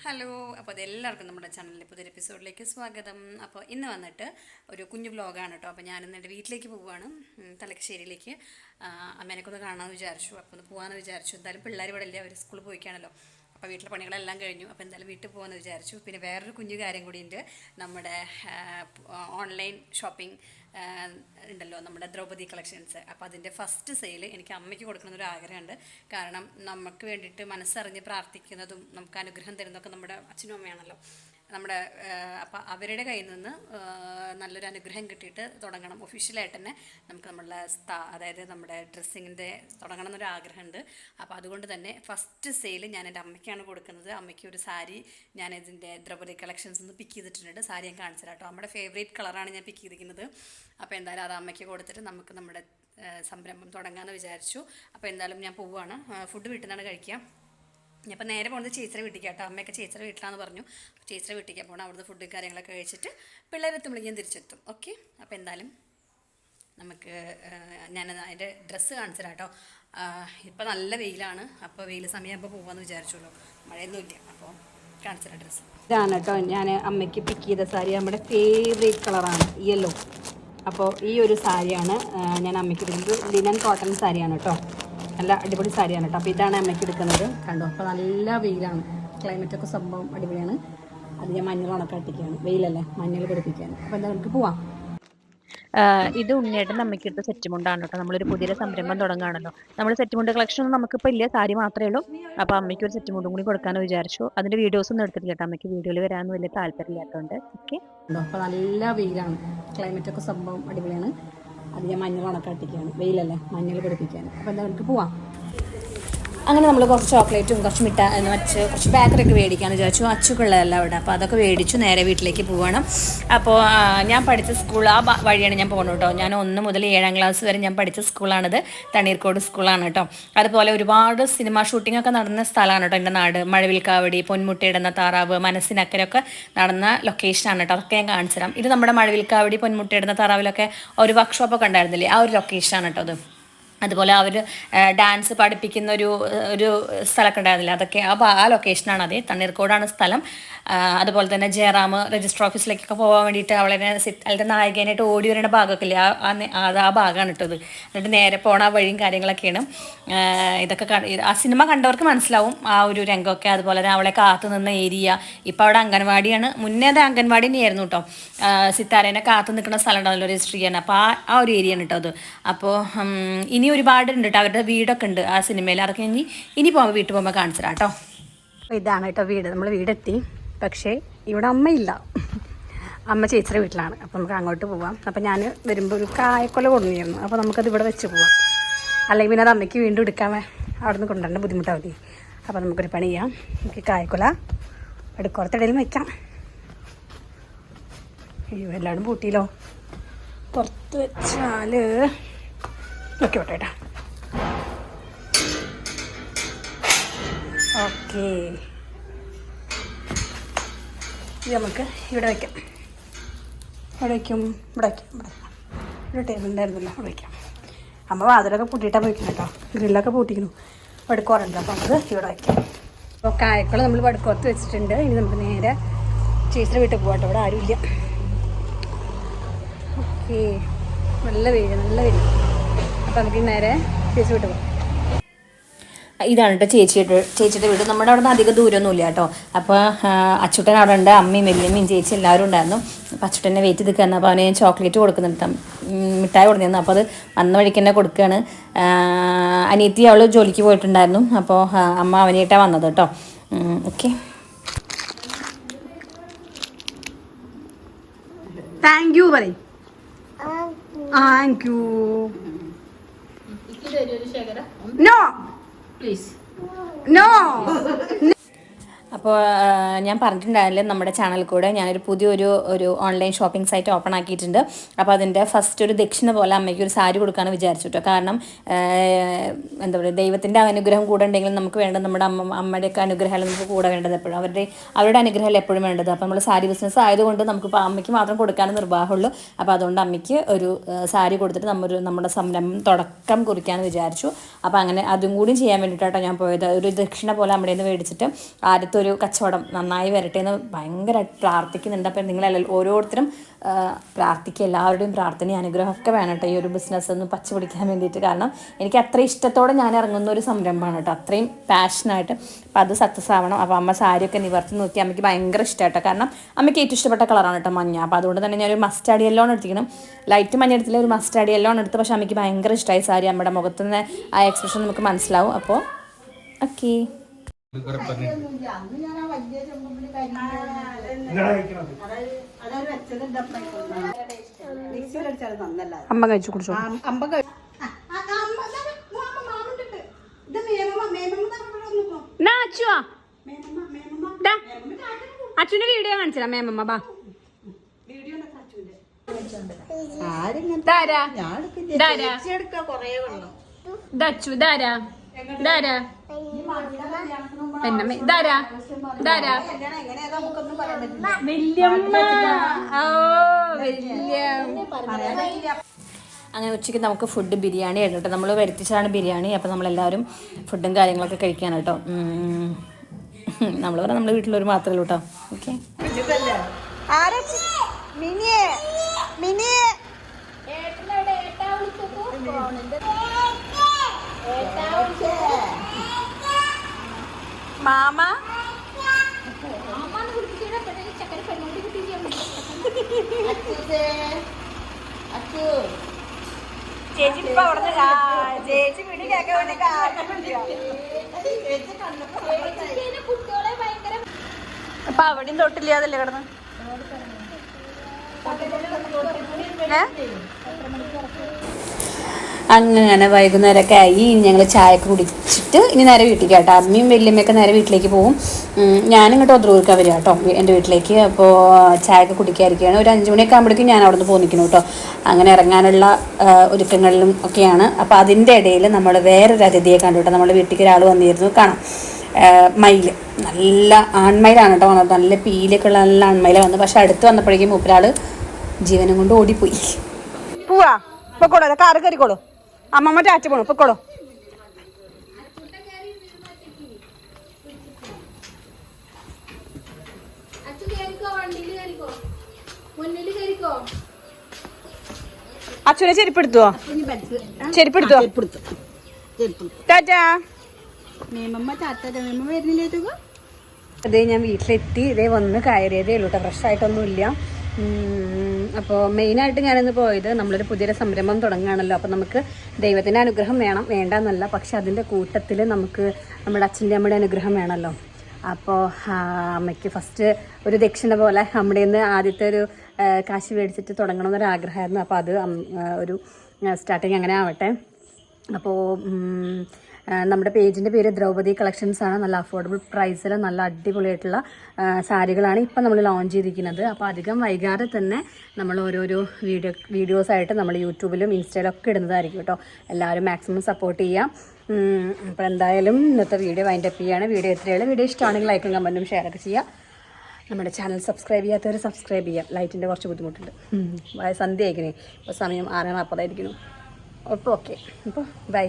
Hello, അപ്പോൾ അതെല്ലാവർക്കും നമ്മുടെ ചാനലിലെ പുതിയൊരു എപ്പിസോഡിലേക്ക് സ്വാഗതം. അപ്പോൾ ഇന്ന് വന്നിട്ട് ഒരു കുഞ്ഞു വ്ലോഗാണ് കേട്ടോ. അപ്പോൾ ഞാനിന്ന് എൻ്റെ വീട്ടിലേക്ക് പോവുകയാണ്, തലശ്ശേരിയിലേക്ക്. അമ്മേനൊക്കെ ഒന്ന് കാണാമെന്ന് വിചാരിച്ചു. അപ്പോൾ ഒന്ന് പോകാമെന്ന് വിചാരിച്ചു. എന്തായാലും പിള്ളേർ ഇവിടെ ഇല്ല, അവർ സ്കൂളിൽ പോയിക്കാണല്ലോ. അപ്പോൾ വീട്ടിലെ പണികളെല്ലാം കഴിഞ്ഞു. അപ്പോൾ എന്തായാലും വീട്ടിൽ പോകാമെന്ന് വിചാരിച്ചു. പിന്നെ വേറൊരു കുഞ്ഞു കാര്യം കൂടിയുണ്ട്. നമ്മുടെ ഓൺലൈൻ ഷോപ്പിംഗ് ഉണ്ടല്ലോ, നമ്മുടെ ദ്രൗപദി കളക്ഷൻസ്. അപ്പോൾ അതിൻ്റെ ഫസ്റ്റ് സെയിൽ എനിക്ക് അമ്മയ്ക്ക് കൊടുക്കണമെന്നൊരു ആഗ്രഹമുണ്ട്. കാരണം നമുക്ക് വേണ്ടിയിട്ട് മനസ്സറിഞ്ഞ് പ്രാർത്ഥിക്കുന്നതും നമുക്ക് അനുഗ്രഹം തരുന്നതൊക്കെ നമ്മുടെ അച്ഛനും അമ്മയാണല്ലോ. നമ്മുടെ അപ്പോൾ അവരുടെ കയ്യിൽ നിന്ന് നല്ലൊരു അനുഗ്രഹം കിട്ടിയിട്ട് തുടങ്ങണം. ഒഫീഷ്യലായിട്ട് തന്നെ നമുക്ക് നമ്മളുടെ അതായത് നമ്മുടെ ഡ്രസ്സിങ്ങിൻ്റെ തുടങ്ങണം എന്നൊരു ആഗ്രഹമുണ്ട്. അപ്പോൾ അതുകൊണ്ട് തന്നെ ഫസ്റ്റ് സെയിൽ ഞാൻ എൻ്റെ അമ്മയ്ക്കാണ് കൊടുക്കുന്നത്. അമ്മയ്ക്ക് ഒരു സാരി ഞാൻ ഇതിൻ്റെ ദ്രൗപദി കളക്ഷൻസ് നിന്ന് പിക്ക് ചെയ്തിട്ടുണ്ട്. സാരി ഞാൻ കാണിച്ചു തരാം കേട്ടോ. നമ്മുടെ ഫേവറേറ്റ് കളറാണ് ഞാൻ പിക്ക് ചെയ്തിരിക്കുന്നത്. അപ്പോൾ എന്തായാലും അത് അമ്മയ്ക്ക് കൊടുത്തിട്ട് നമുക്ക് നമ്മുടെ സംരംഭം തുടങ്ങാമെന്ന് വിചാരിച്ചു. അപ്പോൾ എന്തായാലും ഞാൻ പോവുകയാണ്. ഫുഡ് വീട്ടിൽ നിന്നാണ് കഴിക്കുക. അപ്പോൾ നേരെ പോകുന്നത് ചേച്ചിയുടെ വീട്ടിലേക്ക് കേട്ടോ. അമ്മയൊക്കെ ചേച്ചിയുടെ വീട്ടിലാണെന്ന് പറഞ്ഞു. അപ്പോൾ ചേച്ചിയുടെ വീട്ടിലേക്ക് പോകണം. അവിടുന്ന് ഫുഡ് കാര്യങ്ങളൊക്കെ കഴിച്ചിട്ട് പിള്ളേരെത്തുമ്പോഴേക്കും തിരിച്ചെത്തും. ഓക്കെ, അപ്പോൾ എന്തായാലും നമുക്ക് ഞാൻ അതിൻ്റെ ഡ്രസ്സ് കാണിച്ചു തരാം കേട്ടോ. ഇപ്പോൾ നല്ല വെയിലാണ്. അപ്പോൾ വെയിൽ സമയമാകുമ്പോൾ പോകാമെന്ന് വിചാരിച്ചല്ലോ. മഴയൊന്നുമില്ല. അപ്പോൾ കാണിച്ചു തരാം ഡ്രസ്സ്. ഇതാണ് കേട്ടോ ഞാൻ അമ്മയ്ക്ക് പിക്ക് ചെയ്ത സാരി. നമ്മുടെ ഫേവറേറ്റ് കളറാണ് യെല്ലോ. അപ്പോൾ ഈ ഒരു സാരിയാണ് ഞാൻ അമ്മയ്ക്ക് എടുക്കുന്നത്. ലിനൻ കോട്ടൺ സാരിയാണ് കേട്ടോ. നല്ല അടിപൊളി സാരിയാണ് കേട്ടോ. അപ്പോൾ ഇതാണ് അമ്മയ്ക്ക് എടുക്കുന്നത്. കണ്ടോ, അപ്പോൾ നല്ല വെയിലാണ്. ക്ലൈമറ്റൊക്കെ സംഭവം അടിപൊളിയാണ്. അത് ഞാൻ മഞ്ഞൾ ഉണക്കാട്ടിക്കുകയാണ്. വെയിലല്ലേ, മഞ്ഞൾ പിടിപ്പിക്കുകയാണ്. അപ്പോൾ എന്താ നമുക്ക് പോവാം. ഇത് ഉണ്ണിയേട്ടൻ അമ്മയ്ക്ക് എടുത്ത സെറ്റ് മുണ്ടാണ് കേട്ടോ. നമ്മളൊരു പുതിയ സംരംഭം തുടങ്ങുകയാണല്ലോ. നമ്മൾ സെറ്റ് മുണ്ട് കളക്ഷൻ ഒന്നും നമുക്കിപ്പോൾ ഇല്ല, സാരി മാത്രമേ ഉള്ളൂ. അപ്പോൾ അമ്മയ്ക്ക് ഒരു സെറ്റ് മുണ്ടും കൂടി കൊടുക്കാമെന്ന് വിചാരിച്ചു. അതിൻ്റെ വീഡിയോസ് ഒന്നും എടുത്തിട്ടില്ല കേട്ടോ. അമ്മയ്ക്ക് വീഡിയോയിൽ വരാമെന്ന് വലിയ താല്പര്യമില്ലാത്തതുകൊണ്ട്. ഓക്കെ, അപ്പോൾ നല്ല വെയിലാണ്. ക്ലൈമറ്റൊക്കെ സംഭവം അടിപൊളിയാണ്. അത് ഞാൻ മഞ്ഞൾ ഉണക്കാട്ടിക്കുകയാണ്. വെയിലല്ലേ, മഞ്ഞൾ പിടിപ്പിക്കുകയാണ്. അപ്പോൾ എന്താ നമുക്ക് പോവാം. അങ്ങനെ നമ്മൾ കുറച്ച് ചോക്ലേറ്റും കുറച്ച് കുറച്ച് ബേക്കറിയൊക്കെ മേടിക്കാമെന്ന് വിചാരിച്ചു. അച്ചുക്കുള്ളതല്ല അവിടെ. അപ്പോൾ അതൊക്കെ മേടിച്ചു നേരെ വീട്ടിലേക്ക് പോകണം. അപ്പോൾ ഞാൻ പഠിച്ച സ്കൂൾ ആ വഴിയാണ് ഞാൻ പോകുന്നത് കേട്ടോ. ഞാൻ 1 മുതൽ 7ാം ക്ലാസ് വരെ ഞാൻ പഠിച്ച സ്കൂളാണിത്. തണ്ണീർക്കോട് സ്കൂളാണ് കേട്ടോ. അതുപോലെ ഒരുപാട് സിനിമ ഷൂട്ടിങ്ങൊക്കെ നടന്ന സ്ഥലമാണ് കേട്ടോ എൻ്റെ നാട്. മഴവിൽക്കാവടി, പൊന്മുട്ടയിടുന്ന താറാവ്, മനസ്സിനക്കരൊക്കെ നടന്ന ലൊക്കേഷനാണ് കേട്ടോ. അതൊക്കെ ഞാൻ കാണിച്ചു തരാം. ഇത് നമ്മുടെ മഴവിൽക്കാവടി, പൊന്മുട്ടയിടുന്ന താറാവിലൊക്കെ ഒരു വർക്ക്ഷോപ്പൊക്കെ ഉണ്ടായിരുന്നില്ലേ, ആ ഒരു ലൊക്കേഷനാണ് കേട്ടോ അത്. അതുപോലെ അവർ ഡാൻസ് പഠിപ്പിക്കുന്ന ഒരു സ്ഥലമൊക്കെ ഉണ്ടായിരുന്നില്ല, അതൊക്കെ ആ ലൊക്കേഷനാണ്. അതേ തണ്ണീർക്കോടാണ് സ്ഥലം. അതുപോലെ തന്നെ ജയറാം രജിസ്റ്റർ ഓഫീസിലേക്കൊക്കെ പോകാൻ വേണ്ടിയിട്ട് അതിൻ്റെ നായികനായിട്ട് ഓടി വരേണ്ട ഭാഗമൊക്കെ ഇല്ലേ, ആ ഭാഗമാണ് ഇട്ടത്. എന്നിട്ട് നേരെ പോണ ആ വഴിയും കാര്യങ്ങളൊക്കെയാണ്. ഇതൊക്കെ ആ സിനിമ കണ്ടവർക്ക് മനസ്സിലാവും ആ ഒരു രംഗമൊക്കെ. അതുപോലെ തന്നെ അവളെ കാത്തു നിന്ന ഏരിയ. ഇപ്പോൾ അവിടെ അംഗൻവാടിയാണ്. മുന്നേ അത് അംഗൻവാടി തന്നെയായിരുന്നു കേട്ടോ. സിത്താരേനെ കാത്തു നിൽക്കുന്ന സ്ഥലം ഉണ്ടാണല്ലോ രജിസ്റ്റർ ചെയ്യാൻ. അപ്പോൾ ആ ഒരു ഏരിയ ആണ് കേട്ടോ അത്. അപ്പോൾ ഇനി ഒരുപാടുണ്ട് കേട്ടോ. അവരുടെ വീടൊക്കെ ഉണ്ട് ആ സിനിമയിൽ. അതൊക്കെ ഇനി പോകുമ്പോൾ വീട്ടിൽ പോകുമ്പോൾ കാണിച്ചു തരാം കേട്ടോ. അപ്പോൾ ഇതാണ് കേട്ടോ വീട്. നമ്മൾ വീടെത്തി. പക്ഷേ ഇവിടെ അമ്മയില്ല. അമ്മ ചേച്ചിയുടെ വീട്ടിലാണ്. അപ്പോൾ നമുക്ക് അങ്ങോട്ട് പോവാം. അപ്പോൾ ഞാൻ വരുമ്പോൾ ഒരു കായക്കൊല കൊണ്ടുവന്നിരുന്നു. അപ്പോൾ നമുക്കത് ഇവിടെ വെച്ച് പോവാം. അല്ലെങ്കിൽ പിന്നെ അത് അമ്മയ്ക്ക് വീണ്ടും എടുക്കാൻ അവിടെ നിന്ന് കൊണ്ടുവരേണ്ട ബുദ്ധിമുട്ടാവില്ലേ. അപ്പോൾ നമുക്കൊരു പണി ചെയ്യാം. നമുക്ക് കായക്കൊല അടുക്കുറത്തിടയിലും വയ്ക്കാം. അയ്യോ, എല്ലാവരും പൂട്ടിയില്ലോ. പുറത്ത് വെച്ചാൽ ഓക്കെ ഓട്ടേട്ടാ. ഓക്കെ, ഇത് നമുക്ക് ഇവിടെ വയ്ക്കാം. ഇവിടെ വയ്ക്കും. ഇവിടെ ടേബിൾ ഉണ്ടായിരുന്നല്ലോ, അവിടെ വയ്ക്കാം. അമ്മ വാതിലൊക്കെ പൂട്ടിയിട്ടാണ് പോയിക്കണം കേട്ടോ. ഗ്രില്ലൊക്കെ പൂട്ടിക്കുന്നു. വടുക്കോറുണ്ട്. അപ്പോൾ നമുക്ക് ഇവിടെ വയ്ക്കാം. അപ്പോൾ കായക്കുളം നമ്മൾ വടുക്കോർത്ത് വെച്ചിട്ടുണ്ട്. ഇനി നമുക്ക് നേരെ ചേച്ചിയുടെ വീട്ടിൽ പോകട്ടോ. ഇവിടെ ആരുമില്ല. ഓക്കെ, നല്ല വെയിൽ. അപ്പോൾ നമുക്ക് നേരെ ചേച്ചി വീട്ടിൽ പോകാം. ഇതാണ് കേട്ടോ ചേച്ചിയുടെ വീട്. നമ്മുടെ അവിടെ നിന്ന് അധികം ദൂരമൊന്നുമില്ല കേട്ടോ. അപ്പോൾ അച്ചുട്ടൻ അവിടെ ഉണ്ട്. അമ്മയും വല്യമ്മയും ചേച്ചി എല്ലാവരും ഉണ്ടായിരുന്നു. അപ്പോൾ അച്ചുട്ടനെ വെയിറ്റ് ചെയ്ത് നിൽക്കുകയാണ്. അപ്പോൾ അവന് ഞാൻ ചോക്ലേറ്റ് കൊടുക്കുന്നുണ്ട്, മിഠായി കൊടുത്തിരുന്നു. അപ്പോൾ അത് വന്ന വഴിക്ക് തന്നെ കൊടുക്കുകയാണ്. അനിയത്തി അവൾ ജോലിക്ക് പോയിട്ടുണ്ടായിരുന്നു. അപ്പോൾ അമ്മ അവനായിട്ടാണ് വന്നത് കേട്ടോ. ഓക്കെ, താങ്ക് യു പറയും. Thank you. No please, no. അപ്പോൾ ഞാൻ പറഞ്ഞിട്ടുണ്ടായാലും നമ്മുടെ ചാനൽ കൂടെ ഞാനൊരു പുതിയൊരു ഓൺലൈൻ ഷോപ്പിംഗ് സൈറ്റ് ഓപ്പൺ ആക്കിയിട്ടുണ്ട്. അപ്പോൾ അതിൻ്റെ ഫസ്റ്റ് ഒരു ദക്ഷിണ പോലെ അമ്മയ്ക്ക് ഒരു സാരി കൊടുക്കാമെന്ന് വിചാരിച്ചു കേട്ടോ. കാരണം എന്താ പറയുക, ദൈവത്തിൻ്റെ അനുഗ്രഹം കൂടെ ഉണ്ടെങ്കിലും നമുക്ക് വേണ്ടത് നമ്മുടെ അമ്മയുടെയൊക്കെ അനുഗ്രഹമല്ല നമുക്ക് കൂടെ വേണ്ടത് എപ്പോഴും. അവരുടെ അനുഗ്രഹമല്ല എപ്പോഴും വേണ്ടത്. അപ്പോൾ നമ്മൾ സാരി ബിസിനസ് ആയതുകൊണ്ട് നമുക്കിപ്പോൾ അമ്മയ്ക്ക് മാത്രം കൊടുക്കാനും നിർവാഹമുള്ളൂ. അപ്പോൾ അതുകൊണ്ട് അമ്മയ്ക്ക് ഒരു സാരി കൊടുത്തിട്ട് നമ്മുടെ സംരംഭം തുടക്കം കുറിക്കാമെന്ന് വിചാരിച്ചു. അപ്പോൾ അങ്ങനെ അതും കൂടി ചെയ്യാൻ വേണ്ടിയിട്ടാണ് ഞാൻ പോയത്. ഒരു ദക്ഷിണ പോലെ അമ്മയുടെ നിന്ന് മേടിച്ചിട്ട് ആദ്യത്തെ ഒരു കച്ചവടം നന്നായി വരട്ടെ എന്ന് ഭയങ്കരമായിട്ട് പ്രാർത്ഥിക്കുന്നുണ്ട്. അപ്പം നിങ്ങളെല്ലാം ഓരോരുത്തരും പ്രാർത്ഥിക്കുക, എല്ലാവരുടെയും പ്രാർത്ഥന അനുഗ്രഹമൊക്കെ വേണം കേട്ടോ ഈ ഒരു ബിസിനസ് ഒന്ന് പച്ച പിടിക്കാൻ വേണ്ടിയിട്ട്. കാരണം എനിക്ക് അത്ര ഇഷ്ടത്തോടെ ഞാൻ ഇറങ്ങുന്ന ഒരു സംരംഭമാണ് കേട്ടോ, അത്രയും പാഷനായിട്ട്. അപ്പം അത് സക്സസ് ആവണം. അപ്പോൾ അമ്മ സാരിയൊക്കെ നിവർത്തി നോക്കി അമ്മയ്ക്ക് ഭയങ്കര ഇഷ്ടമായിട്ടോ, കാരണം അമ്മയ്ക്ക് ഏറ്റവും ഇഷ്ടപ്പെട്ട കളറാണ് കേട്ടോ മഞ്ഞ. അപ്പോൾ അതുകൊണ്ട് തന്നെ ഞാനൊരു മസ്റ്റാർഡ് യെല്ലോണ് എടുത്തിരിക്കണം. ലൈറ്റ് മഞ്ഞ എടുത്തില്ല, ഒരു മസ്റ്റാർഡ് യെല്ലോണ് എടുത്ത്. പക്ഷേ അമ്മയ്ക്ക് ഭയങ്കര ഇഷ്ടമായി സാരി, അമ്മയുടെ മുഖത്ത് നിന്ന് ആ എക്സ്പ്രഷൻ നമുക്ക് മനസ്സിലാവും. അപ്പോൾ ഓക്കെ അമ്മ കഴിച്ചു കുടിച്ചോ. അച്ഛന്റെ വീഡിയോ കാണിച്ചാ മേമമ്മ ബാ. അങ്ങനെ ഉച്ചയ്ക്ക് നമുക്ക് ഫുഡ് ബിരിയാണി ആയിരുന്നു കേട്ടോ. നമ്മൾ വരുത്തിച്ചതാണ് ബിരിയാണി. അപ്പോൾ നമ്മളെല്ലാവരും ഫുഡും കാര്യങ്ങളൊക്കെ കഴിക്കാൻ കേട്ടോ. നമ്മൾ പറഞ്ഞാൽ നമ്മുടെ വീട്ടിലൊരു മാത്രമല്ല കേട്ടോ. ഓക്കെ മാമ ചേച്ചി ഇപ്പൊ അവിടെ ചേച്ചി വീട് കേൾക്കാൻ വേണ്ടി അപ്പൊ അവിടെയും തൊട്ടില്ല അതല്ലേ കിടന്ന്. അങ്ങനെ വൈകുന്നേരമൊക്കെ ആയി. ഞങ്ങൾ ചായയൊക്കെ കുടിച്ചിട്ട് ഇനി നേരെ വീട്ടിലേക്ക് കേട്ടോ. അമ്മയും വല്യമ്മയൊക്കെ നേരെ വീട്ടിലേക്ക് പോകും. ഞാനിങ്ങോട്ട് ഒദ്രൂർക്കാ വരിക കേട്ടോ എൻ്റെ വീട്ടിലേക്ക്. അപ്പോൾ ചായയൊക്കെ കുടിക്കാതിരിക്കുകയാണ്. ഒരു 5 മണിയൊക്കെ ആകുമ്പോഴേക്കും ഞാൻ അവിടെ നിന്ന് പോന്നിരിക്കുന്നു കേട്ടോ. അങ്ങനെ ഇറങ്ങാനുള്ള ഒരുക്കങ്ങളിലും ഒക്കെയാണ്. അപ്പോൾ അതിൻ്റെ ഇടയിൽ നമ്മൾ വേറൊരു അതിഥിയെ കണ്ടു കേട്ടോ. നമ്മുടെ വീട്ടിലേക്ക് ഒരാൾ വന്നിരുന്നു, കാണാം. മയിൽ, നല്ല ആൺമയിലാണ് കേട്ടോ വന്നത്. നല്ല പീലൊക്കെ ഉള്ള നല്ല ആൺമയില വന്നു. പക്ഷെ അടുത്ത് വന്നപ്പോഴേക്കും മൂപ്പരാൾ ജീവനം കൊണ്ട് ഓടിപ്പോയി. പോവാ പൊക്കോളൂ, കാറ് കയറിക്കോളൂ. അമ്മമ്മ ടാറ്റ പോണു, പൊക്കോളൂ. അച്ഛനെ ചെരുപ്പെടുത്തുവോ? ചെരുപ്പെടുത്തുവോ? ടാറ്റാ. അതെ, ഞാൻ വീട്ടിലെത്തി. ഇതേ വന്ന് കയറിയതേ ഉള്ളൂ കേട്ടോ. ഫ്രഷായിട്ടൊന്നുമില്ല. അപ്പോൾ മെയിനായിട്ട് ഞാനിന്ന് പോയത്, നമ്മളൊരു പുതിയൊരു സംരംഭം തുടങ്ങുകയാണല്ലോ. അപ്പോൾ നമുക്ക് ദൈവത്തിൻ്റെ അനുഗ്രഹം വേണം, വേണ്ടെന്നല്ല, പക്ഷെ അതിൻ്റെ കൂട്ടത്തിൽ നമുക്ക് നമ്മുടെ അച്ഛൻ്റെ അമ്മയുടെ അനുഗ്രഹം വേണമല്ലോ. അപ്പോൾ അമ്മയ്ക്ക് ഫസ്റ്റ് ഒരു ദക്ഷിണ പോലെ നമ്മുടെ നിന്ന് ആദ്യത്തെ ഒരു കാശ് മേടിച്ചിട്ട് തുടങ്ങണമെന്നൊരാഗ്രഹമായിരുന്നു. അപ്പോൾ അത് ഒരു സ്റ്റാർട്ടിങ് അങ്ങനെ ആവട്ടെ. അപ്പോൾ നമ്മുടെ പേജിൻ്റെ പേര് ദ്രൗപദി കളക്ഷൻസ് ആണ്. നല്ല അഫോർഡബിൾ പ്രൈസിൽ നല്ല അടിപൊളിയായിട്ടുള്ള സാരികളാണ് ഇപ്പം നമ്മൾ ലോഞ്ച് ചെയ്തിരിക്കുന്നത്. അപ്പോൾ അധികം വൈകാതെ തന്നെ നമ്മൾ ഓരോരോ വീഡിയോസായിട്ട് നമ്മൾ യൂട്യൂബിലും ഇൻസ്റ്റയിലൊക്കെ ഇടുന്നതായിരിക്കും കേട്ടോ. എല്ലാവരും മാക്സിമം സപ്പോർട്ട് ചെയ്യാം. അപ്പോൾ എന്തായാലും ഇന്നത്തെ വീഡിയോ വൈൻഡപ്പ് ചെയ്യുകയാണ്. വീഡിയോ എത്രയുള്ളൂ. വീഡിയോ ഇഷ്ടമാണെങ്കിൽ ലൈക്കും കമൻറ്റും ഷെയറൊക്കെ ചെയ്യുക. നമ്മുടെ ചാനൽ സബ്സ്ക്രൈബ് ചെയ്യാത്തവർ സബ്സ്ക്രൈബ് ചെയ്യാം. ലൈറ്റിൻ്റെ കുറച്ച് ബുദ്ധിമുട്ടുണ്ട്. സന്ധ്യ ആയിരിക്കണേ. ഇപ്പോൾ സമയം 6:40 അപ്പോൾ ഓക്കെ. അപ്പോൾ ബൈ.